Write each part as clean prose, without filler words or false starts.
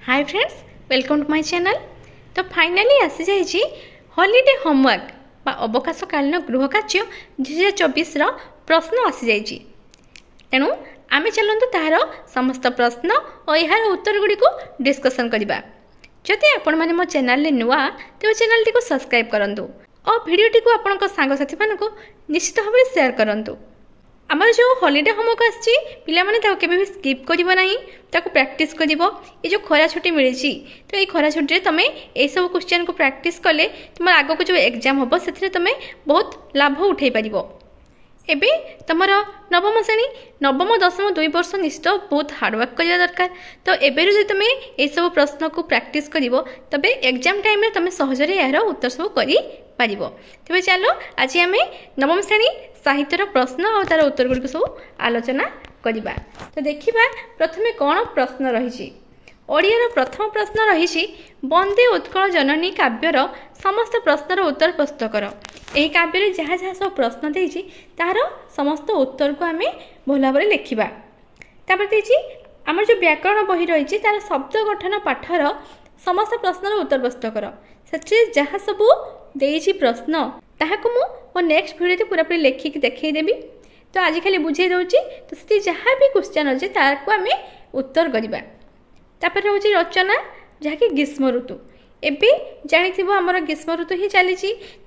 Hi friends, welcome to my channel. तो finally आसी जाइए हॉलीडे होमवर्क बा अवकाशकालीन गृह कार्य 2024 प्रश्न आसी जाइए। तेणु आमे चलतु तार समस्त प्रश्न और यार उत्तर गुड़ी को डिस्कसन करवा। जदि आपण मैंने मो चैनल नुआ तेज चैनल टी सब्सक्राइब करूँ और भिडटी को आपण सांगसाथी मानक निश्चित भाव में शेयर करूँ। आमर जो हॉलीडे होमवर्क आसी भी स्किप करना प्रैक्टिस कर। ये जो खरा छुट्टी मिली तो ये खरा छुट्टी तुम ये सब क्वेश्चन को प्रैक्टिस कले तुम आग को जो एग्जाम हम से तुम बहुत लाभ उठे पार। एबे तुम नवम श्रेणी नवम दशम 2 वर्ष निश्चित बहुत हार्डवर्क करवा दरकार। तो एबे जो तुम ये सब प्रश्न को प्रैक्टिस कर तबे एग्जाम टाइम रे तुम सहजरे यार उत्तर सब करि पारिबो। तेबे चलो आज आम नवम श्रेणी साहित्यर प्रश्न और तार उत्तर गुड़िक सब आलोचना करवा। तो देखिबा प्रथमे कौन प्रश्न रही। ओडियार प्रथम प्रश्न रही वंदे उत्कल जननी काव्यर समस्त प्रश्नर उत्तर प्रस्तुत कर। यही काव्य जहाँ जहाँ सब प्रश्न देती तार समस्त उत्तर को आम भल भाव में लिखा। तापर देती आम जो व्याकरण बही रही तार शब्द गठन पाठर समस्त प्रश्नर उत्तर प्रस्तुत कर। से जहाँ सब देती प्रश्न ताहाको मु मो नेक्स्ट वीडियो पूरापूरी लिखिक देखदेवी। तो आज खाली बुझे दूसरी तो से जहाँ भी क्वेश्चन अच्छे तार आम उत्तर करवा। तापर रोचे रचना जहाँकि ग्रीष्म ऋतु। एबे जानी आमर ग्रीष्म ऋतु ही चली।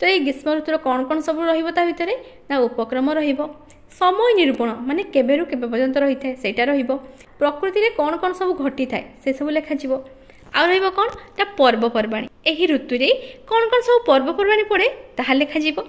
तो ये ग्रीष्म ऋतुर कौन कौन सब रहा भितर ना उपक्रम समय निरूपण माने केबेरु केबे पर्यंत रही है सेटा प्रकृति रे कौन कौन सब घटी थाए से सब लिखा। आ रही कौन ना पर्वपर्वाणी। यही ऋतु रे कौन कौन सब पर्वपर्वाणी पड़े ताहा लिखा।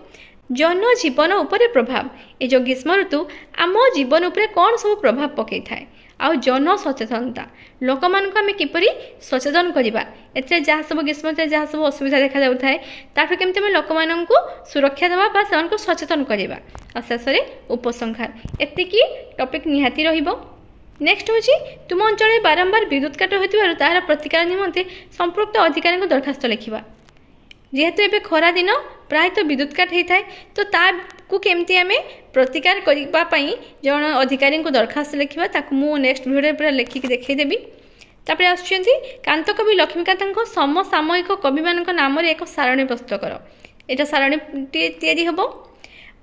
जनजीवन उपरे प्रभाव ये जो ग्रीष्म ऋतु आम जीवन उपरे कौन सब प्रभाव पकई थाए। आउ जन सचेतनता लोक मान आम किपरि सचेतन करवा। एथे जहाँ सब ग्रीष्म जहाँ सब असुविधा देखा जाए ताठू केमती आम लोक मान सुरक्षा देवा से सचेतन करवा। और शेष में उपसंहार एतिकी टॉपिक निहाती रहिबो। नेक्स्ट होची तुम अंचल बारंबार विद्युत काट होतिबारु तार प्रतिकार निमंते संपृक्त अधिकारी को दरखास्त लिखिबा। जेहेतु एबे खरा दिन प्राय तो विद्युत काट होता है तो ताकू केमती आम प्रतिकार करने जन अधिकारी को दरखास्त लिखा ताकू मु नेक्स्ट वीडियो पूरा लिखिक देखदेवी। तापर आसुचंती कांतकवि लक्ष्मीकांत समसामयिक कवि मान नाम एक सारणी प्रस्तुत कर। यहाँ सारणी तैयारी हम।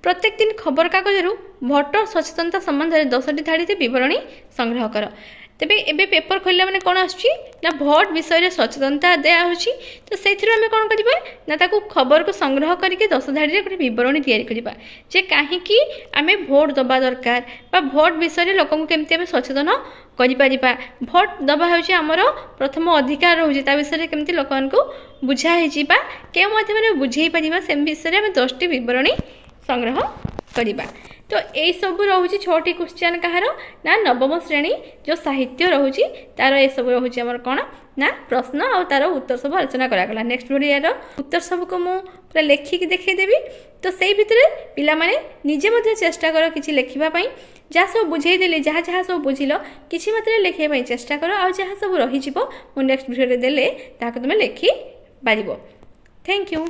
प्रत्येक दिन खबर कागजरू भोटर सचेतनता संबंध में 10टी धाड़ी बरणी संग्रह कर। तेबे एबे पेपर खोलला माने कौन आसुची ना भोट विषय रे सचेतनता दिया होची। तो सेथिरो आमे कौन करिबा ना ताकू खबर को संग्रह करके 10 धाड़ी रे गोटे विवरणी तैयारी करिबा जे काहे कि आमे भोट दबा दरकार बा भोट विषय रे लोकन को केमते आमे सचेतन करि परिबा। भोट दबा होची हमर प्रथम अधिकार होची ता विषय रे केमते लोकन को बुझा हेजिबा के माध्यम रे बुझेई परिबा से विषय रे आमे 10टी विवरणी संग्रह करिबा। तो यही सब रोचे 6टी क्वेश्चन कहार ना नवम श्रेणी जो साहित्य रोचे तार ये सब रोचे आमर कौन ना प्रश्न और तार उत्तर सब आलोचना करागला। नेक्स्ट वीडियो उत्तर सब को मु पूरा लिखिक देखदेवी। तो से भितर पिला माने निजे मध्य चेष्टा कर किछि लिखिबा जहाँ सब बुझेदेली जहाँ जहाँ सब बुझिल किछि मात्रा लिखिबा चेष्टा कर। आ जहाँ सब रही मु नेक्स्ट वीडियो देले ताको तुम लिखि पारिबो। Thank you.